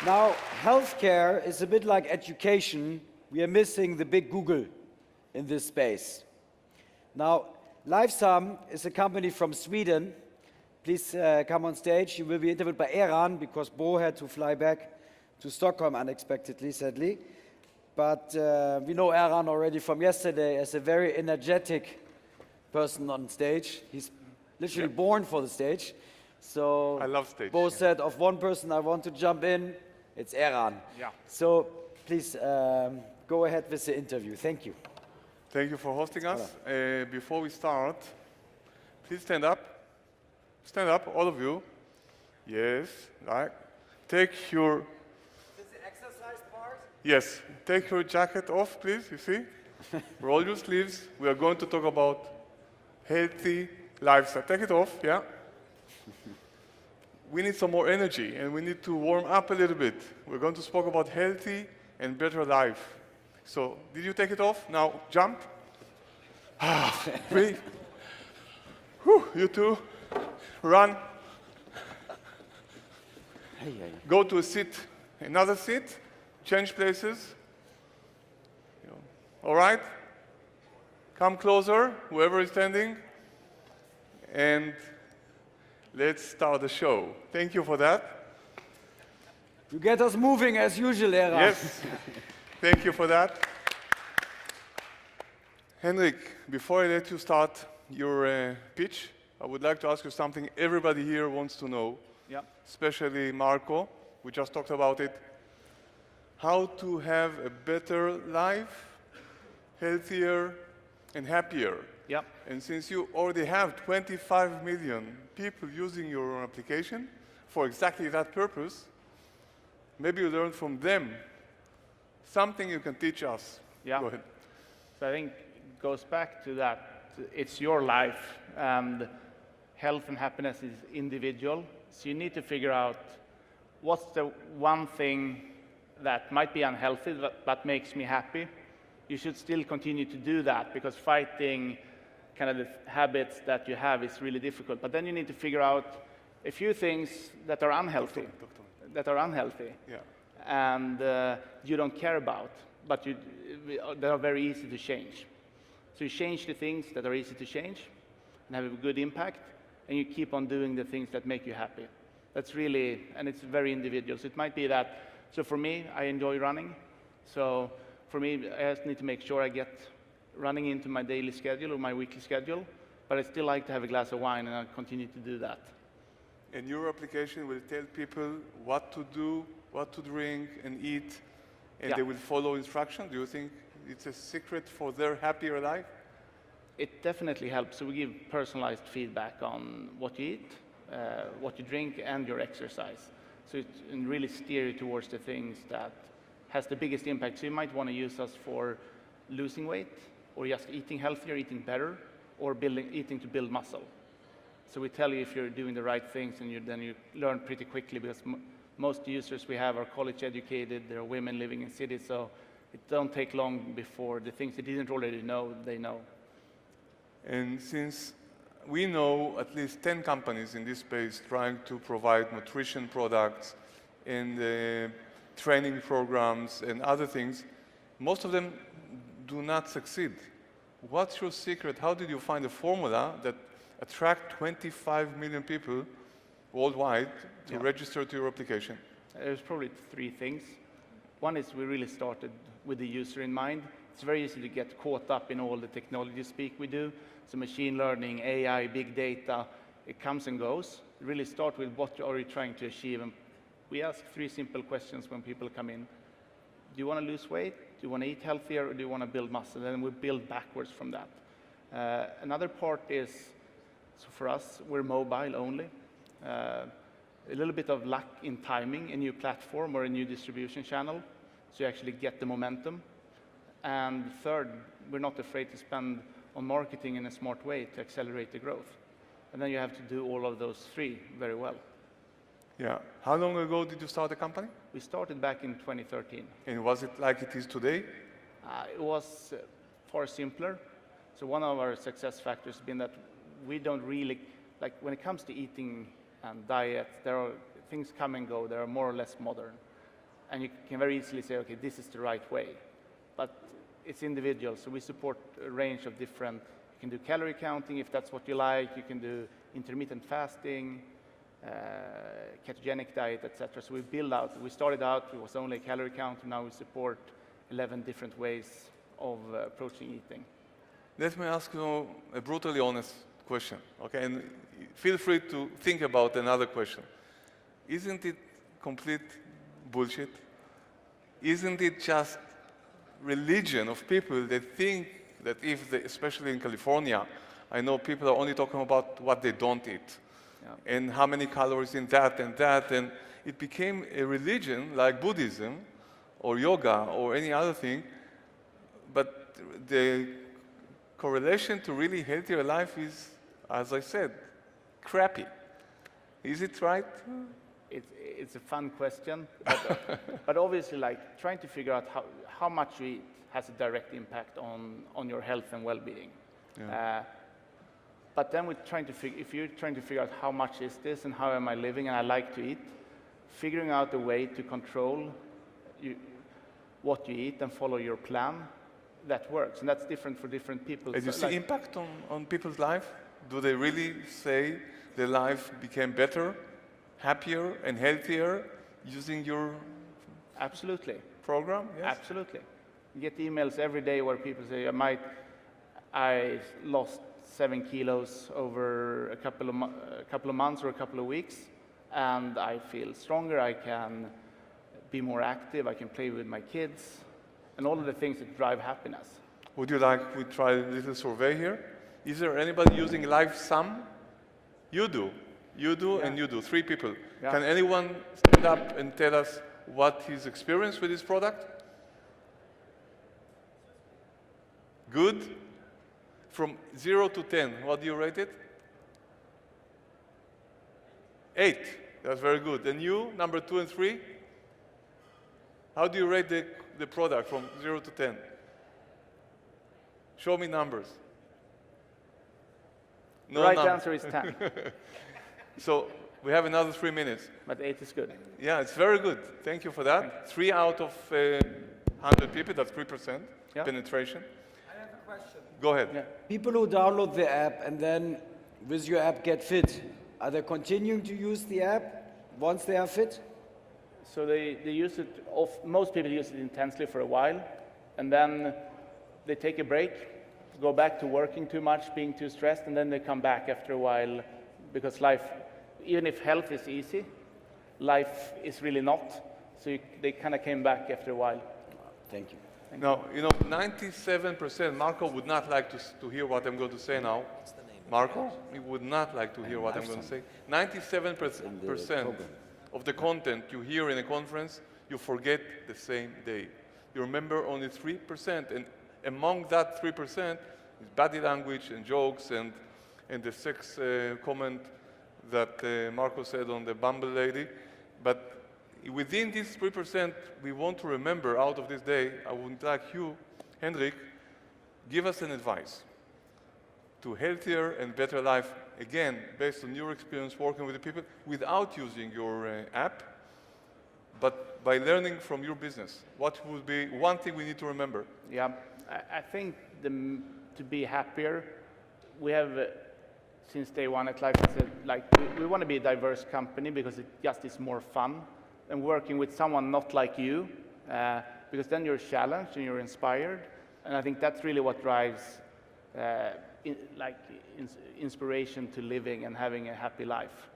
Now, healthcare is a bit like education. We are missing the big Google in this space. Now, Lifesum is a company from Sweden. Please come on stage. You will be interviewed by Eran because Bo had to fly back to Stockholm unexpectedly, sadly. But we know Eran already from yesterday as a very energetic person on stage. He's literally born for the stage. So I love stage. Bo said, of one person I want to jump in, it's Eran. Yeah. So please go ahead with the interview. Thank you. Thank you for hosting us. Before we start, please stand up. Stand up, all of you. Yes, right. Take your... Is the exercise part? Yes, take your jacket off, please, you see? Roll your sleeves. We are going to talk about healthy lifestyle. Take it off, yeah? We need some more energy, and we need to warm up a little bit. We're going to speak about healthy and better life. So, did you take it off? Now, jump. Breathe. Whew, you two. Run. Go to a seat, another seat. Change places. All right? Come closer, whoever is standing. And let's start the show. Thank you for that. You get us moving as usual, Eran. Yes. Thank you for that. Henrik, before I let you start your pitch, I would like to ask you something everybody here wants to know, especially Marco. We just talked about it. How to have a better life, healthier and happier. Yep. And since you already have 25 million people using your application for exactly that purpose, maybe you learn from them something you can teach us. Yeah. Go ahead. So I think it goes back to that. It's your life, and health and happiness is individual. So you need to figure out what's the one thing that might be unhealthy but makes me happy. You should still continue to do that because fighting kind of the habits that you have is really difficult. But then you need to figure out a few things that are unhealthy, and you don't care about, but they are very easy to change. So you change the things that are easy to change and have a good impact, and you keep on doing the things that make you happy. That's really, and it's very individual. So it might be that, so for me, I enjoy running. So for me, I just need to make sure I get running into my daily schedule or my weekly schedule, but I still like to have a glass of wine, and I'll continue to do that. And your application will tell people what to do, what to drink and eat, and they will follow instructions. Do you think it's a secret for their happier life? It definitely helps. So we give personalized feedback on what you eat, what you drink, and your exercise. So it really steer you towards the things that has the biggest impact. So you might want to use us for losing weight, or just eating healthier, eating better, or eating to build muscle. So we tell you if you're doing the right things, and then you learn pretty quickly, because most users we have are college educated, they're women living in cities, so it don't take long before the things they didn't already know, they know. And since we know at least 10 companies in this space trying to provide nutrition products and training programs and other things, most of them do not succeed. What's your secret? How did you find a formula that attract 25 million people worldwide to register to your application? There's probably three things. One is we really started with the user in mind. It's very easy to get caught up in all the technology speak we do. So machine learning, AI, big data, it comes and goes. Really start with what are you trying to achieve. And we ask three simple questions when people come in. Do you want to lose weight? Do you want to eat healthier? Or do you want to build muscle? And then we build backwards from that. Another part is, so for us, we're mobile only. A little bit of luck in timing, a new platform or a new distribution channel, so you actually get the momentum. And third, we're not afraid to spend on marketing in a smart way to accelerate the growth. And then you have to do all of those three very well. Yeah. How long ago did you start the company? We started back in 2013. And was it like it is today? It was far simpler. So one of our success factors has been that we don't really, like when it comes to eating and diet, there are things come and go, they are more or less modern. and you can very easily say, okay, this is the right way. But it's individual, so we support a range of different, you can do calorie counting if that's what you like, you can do intermittent fasting, ketogenic diet, etc. So we started out, it was only a calorie counter, now we support 11 different ways of approaching eating. Let me ask you a brutally honest question, okay? And feel free to think about another question. Isn't it complete bullshit? Isn't it just religion of people that think that if they, especially in California, I know people are only talking about what they don't eat, yeah, and how many calories in that, and it became a religion like Buddhism or yoga or any other thing, but the correlation to really healthier life is, as I said, crappy. Is it right? It's a fun question, but obviously, like trying to figure out how much you eat has a direct impact on your health and well-being. Yeah. But then we're trying to if you're trying to figure out how much is this and how am I living and I like to eat, figuring out a way to control what you eat and follow your plan, that works, and that's different for different people. And you see impact on people's life? Do they really say their life became better, happier, and healthier using your absolutely program? Yes? Absolutely. You get emails every day where people say, I lost 7 kilos over a couple of months or a couple of weeks, and I feel stronger, I can be more active, I can play with my kids, and all of the things that drive happiness. Would you like we try a little survey here? Is there anybody using Lifesum? You do. You do, yeah, and you do. 3 people. Yeah. Can anyone stand up and tell us what his experience with this product? Good. From 0 to 10, what do you rate it? 8. That's very good. And you, number 2 and 3? How do you rate the product from 0 to 10? Show me numbers. No, the right answer is 10. So we have another 3 minutes. But 8 is good. Yeah, it's very good. Thank you for that. 3 out of 100 people, that's 3%, yeah, penetration. I have a question. Go ahead. Yeah. People who download the app and then with your app get fit, are they continuing to use the app once they are fit? So they use it, most people use it intensely for a while, and then they take a break, go back to working too much, being too stressed, and then they come back after a while, because life, even if health is easy, life is really not. So they kind of came back after a while. Thank you. Now, 97%, Marco would not like to hear what I'm going to say now. Marco, he would not like to hear what I'm going to say. 97% of the content you hear in a conference, you forget the same day. You remember only 3%, and among that 3% is body language and jokes and the sex comment that Marco said on the Bumble lady. But within this 3%, we want to remember out of this day, I would like you, Henrik, give us an advice to healthier and better life, again, based on your experience working with the people, without using your app, but by learning from your business. What would be one thing we need to remember? Yeah, I think to be happier, we have, since day one at Lifesum, we want to be a diverse company because it just is more fun than working with someone not like you, because then you're challenged and you're inspired, and I think that's really what drives inspiration to living and having a happy life.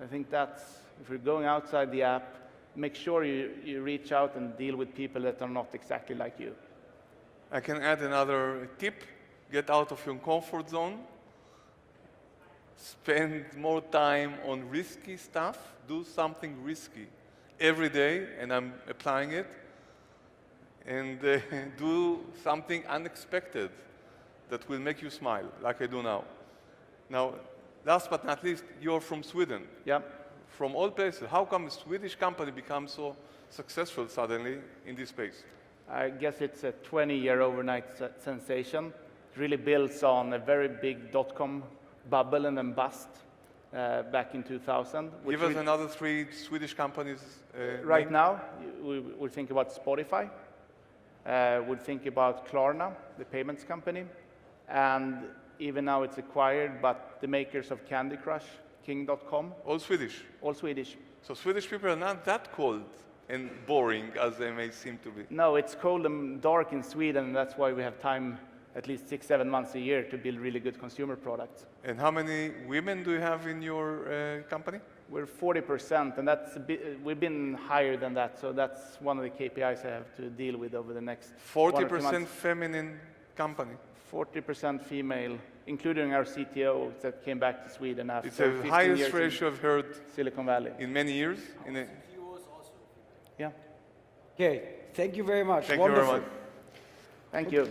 I think that's, if you're going outside the app, make sure you reach out and deal with people that are not exactly like you. I can add another tip. Get out of your comfort zone. Spend more time on risky stuff. Do something risky every day, and I'm applying it. And do something unexpected that will make you smile, like I do now. Now, last but not least, you're from Sweden. Yeah. From all places, how come a Swedish company becomes so successful suddenly in this space? I guess it's a 20-year overnight sensation. It really builds on a very big dot-com bubble and then bust. back in 2000. Give us another 3 Swedish companies. Right name. now, we think about Spotify. We think about Klarna, the payments company. And even now it's acquired, but the makers of Candy Crush, King.com. All Swedish. All Swedish. So Swedish people are not that cold and boring as they may seem to be. No, it's cold and dark in Sweden, and that's why we have time, at least 6-7 months a year, to build really good consumer products. And how many women do you have in your company? We're 40%, and that's we've been higher than that, so that's one of the KPIs I have to deal with over the next 1 or 2 months. 40% feminine company. 40% female, including our CTO that came back to Sweden after It's the 15 highest years ratio I've heard in Silicon Valley. in many years. Yeah. Okay, thank you very much. Thank Wonderful. you very much. Thank you.